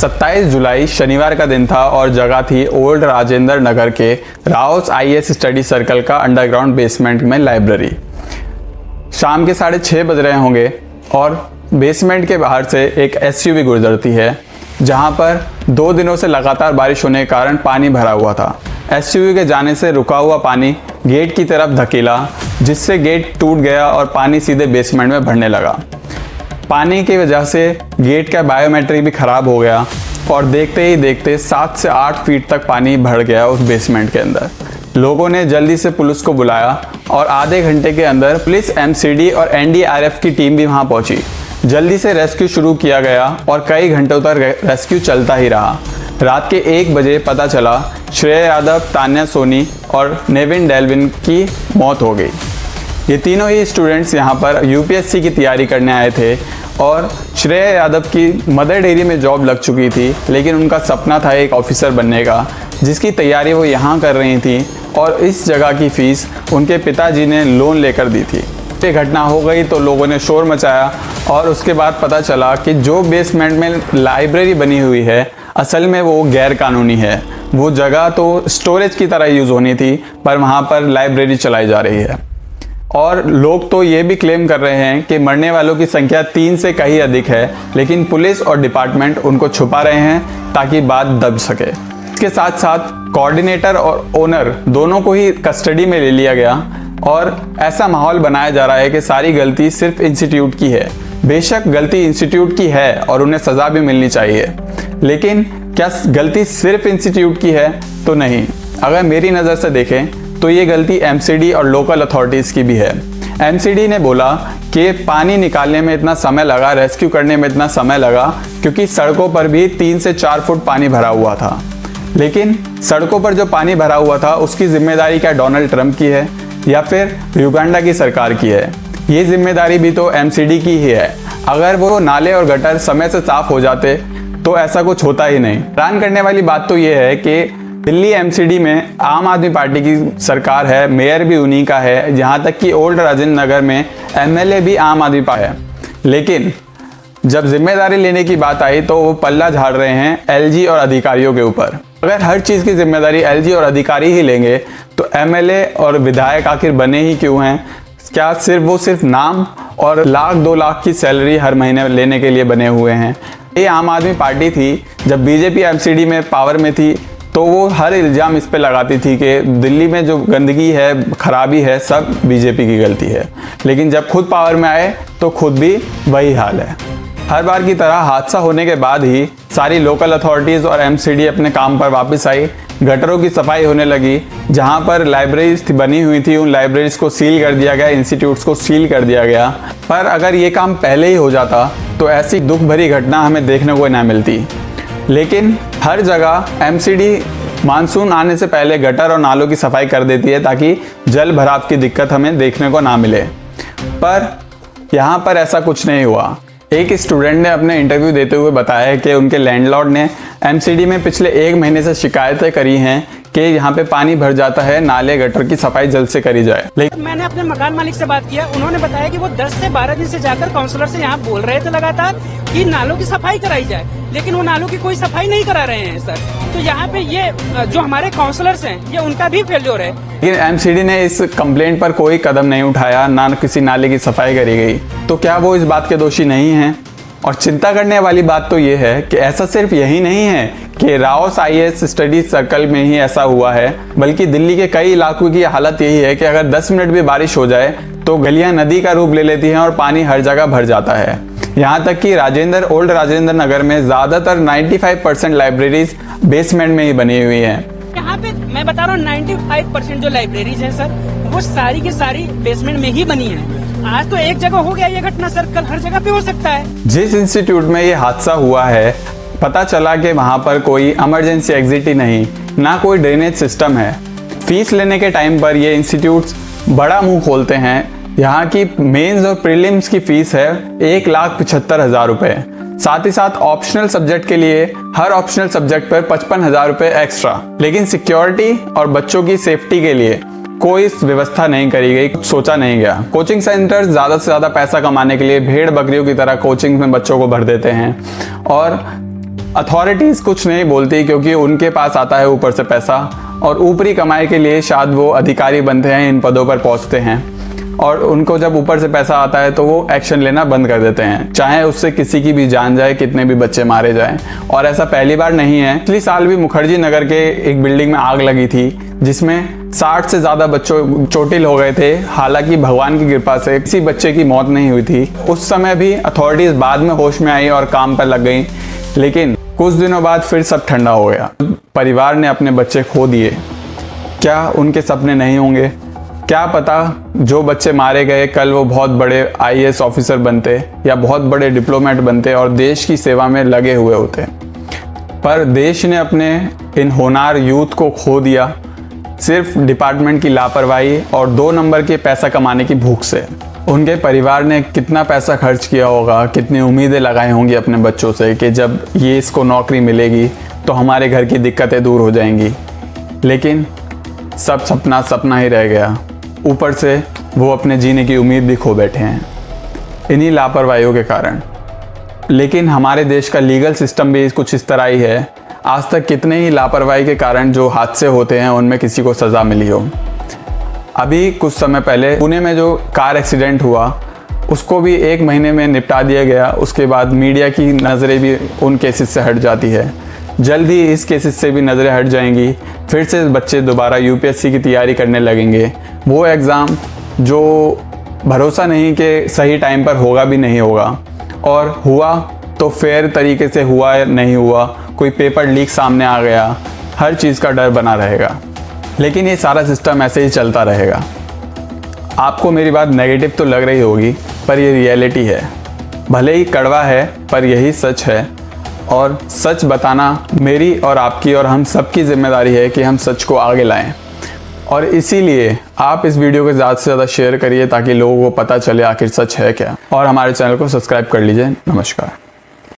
27 जुलाई शनिवार का दिन था और जगह थी ओल्ड राजेंद्र नगर के राउस आईएएस स्टडी सर्कल का अंडरग्राउंड बेसमेंट में लाइब्रेरी। शाम के 6:30 बज रहे होंगे और बेसमेंट के बाहर से एक एसयूवी गुजरती है, जहां पर 2 दिनों से लगातार बारिश होने के कारण पानी भरा हुआ था। एसयूवी के जाने से रुका हुआ पानी गेट की तरफ धकेला, जिससे गेट टूट गया और पानी सीधे बेसमेंट में भरने लगा। पानी की वजह से गेट का बायोमेट्रिक भी खराब हो गया और देखते ही देखते 7 से 8 फीट तक पानी भर गया उस बेसमेंट के अंदर। लोगों ने जल्दी से पुलिस को बुलाया और आधे घंटे के अंदर पुलिस, एमसीडी और एनडीआरएफ की टीम भी वहां पहुंची। जल्दी से रेस्क्यू शुरू किया गया और कई घंटों तक रेस्क्यू चलता ही रहा। रात के 1 बजे पता चला श्रेया यादव, तान्या सोनी और नेविन डेल्विन की मौत हो गई। ये तीनों ही स्टूडेंट्स यहाँ पर यूपीएससी की तैयारी करने आए थे और श्रेया यादव की मदर डेयरी में जॉब लग चुकी थी, लेकिन उनका सपना था एक ऑफिसर बनने का, जिसकी तैयारी वो यहाँ कर रही थी और इस जगह की फ़ीस उनके पिताजी ने लोन लेकर दी थी। ये घटना हो गई तो लोगों ने शोर मचाया और उसके बाद पता चला कि जो बेसमेंट में लाइब्रेरी बनी हुई है असल में वो गैर कानूनी है। वो जगह तो स्टोरेज की तरह यूज़ होनी थी, पर वहाँ पर लाइब्रेरी चलाई जा रही है। और लोग तो ये भी क्लेम कर रहे हैं कि मरने वालों की संख्या 3 से कहीं अधिक है, लेकिन पुलिस और डिपार्टमेंट उनको छुपा रहे हैं ताकि बात दब सके। इसके साथ साथ कोऑर्डिनेटर और ओनर दोनों को ही कस्टडी में ले लिया गया और ऐसा माहौल बनाया जा रहा है कि सारी गलती सिर्फ इंस्टीट्यूट की है। बेशक गलती इंस्टीट्यूट की है और उन्हें सज़ा भी मिलनी चाहिए, लेकिन क्या गलती सिर्फ इंस्टीट्यूट की है? तो नहीं। अगर मेरी नज़र से देखें तो ये गलती एमसीडी और लोकल अथॉरिटीज़ की भी है। एमसीडी ने बोला कि पानी निकालने में इतना समय लगा, रेस्क्यू करने में इतना समय लगा, क्योंकि सड़कों पर भी 3 से 4 फुट पानी भरा हुआ था। लेकिन सड़कों पर जो पानी भरा हुआ था उसकी जिम्मेदारी क्या डोनाल्ड ट्रंप की है या फिर युगांडा की सरकार की है? ये जिम्मेदारी भी तो एमसीडी की ही है। अगर वो नाले और गटर समय से साफ हो जाते तो ऐसा कुछ होता ही नहीं। हैरान करने वाली बात तो ये है कि दिल्ली एमसीडी में आम आदमी पार्टी की सरकार है, मेयर भी उन्हीं का है, यहाँ तक कि ओल्ड राजेंद्र नगर में एमएलए भी आम आदमी पार्टी है। लेकिन जब जिम्मेदारी लेने की बात आई तो वो पल्ला झाड़ रहे हैं एलजी और अधिकारियों के ऊपर। अगर हर चीज़ की जिम्मेदारी एलजी और अधिकारी ही लेंगे तो एमएलए और विधायक आखिर बने ही क्यों हैं? क्या सिर्फ नाम और 1-2 लाख की सैलरी हर महीने लेने के लिए बने हुए हैं? ये आम आदमी पार्टी थी, जब बीजेपी एमसीडी में पावर में थी तो वो हर इल्ज़ाम इस पे लगाती थी कि दिल्ली में जो गंदगी है, खराबी है, सब बीजेपी की गलती है। लेकिन जब खुद पावर में आए तो खुद भी वही हाल है। हर बार की तरह हादसा होने के बाद ही सारी लोकल अथॉरिटीज़ और एमसीडी अपने काम पर वापस आई। गटरों की सफाई होने लगी। जहां पर लाइब्रेरीज बनी हुई थी उन लाइब्रेरीज को सील कर दिया गया, इंस्टीट्यूट्स को सील कर दिया गया। पर अगर ये काम पहले ही हो जाता तो ऐसी दुख भरी घटना हमें देखने को ना मिलती। लेकिन हर जगह एमसीडी मानसून आने से पहले गटर और नालों की सफाई कर देती है ताकि जल भराव की दिक्कत हमें देखने को ना मिले, पर यहाँ पर ऐसा कुछ नहीं हुआ। एक स्टूडेंट ने अपने इंटरव्यू देते हुए बताया कि उनके लैंडलॉर्ड ने एमसीडी में पिछले 1 महीने से शिकायतें करी हैं कि यहाँ पे पानी भर जाता है, नाले गटर की सफाई जल्द से करी जाए। लेकिन मैंने अपने मकान मालिक से बात किया, उन्होंने बताया कि वो 10 से 12 दिन से जाकर काउंसलर से यहाँ बोल रहे थे लगातार कि नालों की सफाई कराई जाए, लेकिन वो नालों की कोई सफाई नहीं करा रहे हैं सर। तो यहाँ पे ये जो हमारे काउंसलर्स हैं ये उनका भी फेल्योर है। लेकिन एमसीडी ने इस कंप्लेंट पर कोई कदम नहीं उठाया, ना किसी नाले की सफाई करी गई। तो क्या वो इस बात के दोषी नहीं हैं? और चिंता करने वाली बात तो ये है कि ऐसा सिर्फ यही नहीं है कि राउस आईएएस स्टडी सर्कल में ही ऐसा हुआ है, बल्कि दिल्ली के कई इलाकों की हालत यही है कि अगर 10 मिनट भी बारिश हो जाए तो गलियां नदी का रूप ले लेती हैं और पानी हर जगह भर जाता है। यहाँ तक कि ओल्ड राजेंद्र नगर में ज़्यादातर 95% लाइब्रेरीज बेसमेंट में ही बनी हुई हैं। यहाँ पे मैं बता रहा हूँ 95% जो लाइब्रेरीज हैं सर वो सारी की सारी बेसमेंट में ही बनी है। आज तो एक जगह हो गया ये घटना सर, कल हर जगह पे हो सकता है। जिस इंस्टीट्यूट में ये हादसा हुआ है पता चला कि वहाँ पर कोई इमरजेंसी एग्जिट ही नहीं, ना कोई ड्रेनेज सिस्टम है। फीस लेने के टाइम पर ये इंस्टीट्यूट्स बड़ा मुंह खोलते हैं। यहाँ की मेंस और प्रीलिम्स की फीस है 1,75,000 रुपये। साथ ही साथ ऑप्शनल सब्जेक्ट के लिए हर ऑप्शनल सब्जेक्ट पर 55,000 रुपये एक्स्ट्रा। लेकिन सिक्योरिटी और बच्चों की सेफ्टी के लिए कोई व्यवस्था नहीं करी गई, सोचा नहीं गया। कोचिंग सेंटर ज़्यादा से ज़्यादा पैसा कमाने के लिए भेड़ बकरियों की तरह कोचिंग में बच्चों को भर देते हैं और अथॉरिटीज़ कुछ नहीं बोलती क्योंकि उनके पास आता है ऊपर से पैसा, और ऊपरी कमाई के लिए शायद वो अधिकारी बनते हैं, इन पदों पर पहुंचते हैं, और उनको जब ऊपर से पैसा आता है तो वो एक्शन लेना बंद कर देते हैं, चाहे उससे किसी की भी जान जाए, कितने भी बच्चे मारे जाएं। और ऐसा पहली बार नहीं है। पिछले साल भी मुखर्जी नगर के एक बिल्डिंग में आग लगी थी जिसमें 60 से ज़्यादा बच्चों चोटिल हो गए थे। हालांकि भगवान की कृपा से किसी बच्चे की मौत नहीं हुई थी। उस समय भी अथॉरिटीज़ बाद में होश में आई और काम पर लग गई, लेकिन कुछ दिनों बाद फिर सब ठंडा हो गया। परिवार ने अपने बच्चे खो दिए, क्या उनके सपने नहीं होंगे? क्या पता जो बच्चे मारे गए कल वो बहुत बड़े IAS ऑफिसर बनते या बहुत बड़े डिप्लोमेट बनते और देश की सेवा में लगे हुए होते। पर देश ने अपने इन होनहार यूथ को खो दिया सिर्फ डिपार्टमेंट की लापरवाही और 2 नंबर के पैसा कमाने की भूख से। उनके परिवार ने कितना पैसा खर्च किया होगा, कितनी उम्मीदें लगाई होंगी अपने बच्चों से कि जब ये इसको नौकरी मिलेगी तो हमारे घर की दिक्कतें दूर हो जाएंगी, लेकिन सब सपना सपना ही रह गया। ऊपर से वो अपने जीने की उम्मीद भी खो बैठे हैं इन्हीं लापरवाहियों के कारण। लेकिन हमारे देश का लीगल सिस्टम भी कुछ इस तरह ही है। आज तक कितने ही लापरवाही के कारण जो हादसे होते हैं उनमें किसी को सज़ा मिली हो। अभी कुछ समय पहले पुणे में जो कार एक्सीडेंट हुआ उसको भी 1 महीने में निपटा दिया गया। उसके बाद मीडिया की नज़रें भी उन केसेस से हट जाती है। जल्द ही इस केसेस से भी नज़रें हट जाएंगी। फिर से बच्चे दोबारा UPSC की तैयारी करने लगेंगे। वो एग्ज़ाम जो भरोसा नहीं कि सही टाइम पर होगा भी नहीं होगा, और हुआ तो फेयर तरीके से हुआ या नहीं हुआ, कोई पेपर लीक सामने आ गया, हर चीज़ का डर बना रहेगा। लेकिन ये सारा सिस्टम ऐसे ही चलता रहेगा। आपको मेरी बात नेगेटिव तो लग रही होगी, पर ये रियलिटी है। भले ही कड़वा है पर यही सच है, और सच बताना मेरी और आपकी और हम सबकी जिम्मेदारी है कि हम सच को आगे लाएं। और इसीलिए आप इस वीडियो को ज़्यादा से ज़्यादा शेयर करिए ताकि लोगों को पता चले आखिर सच है क्या, और हमारे चैनल को सब्सक्राइब कर लीजिए। नमस्कार।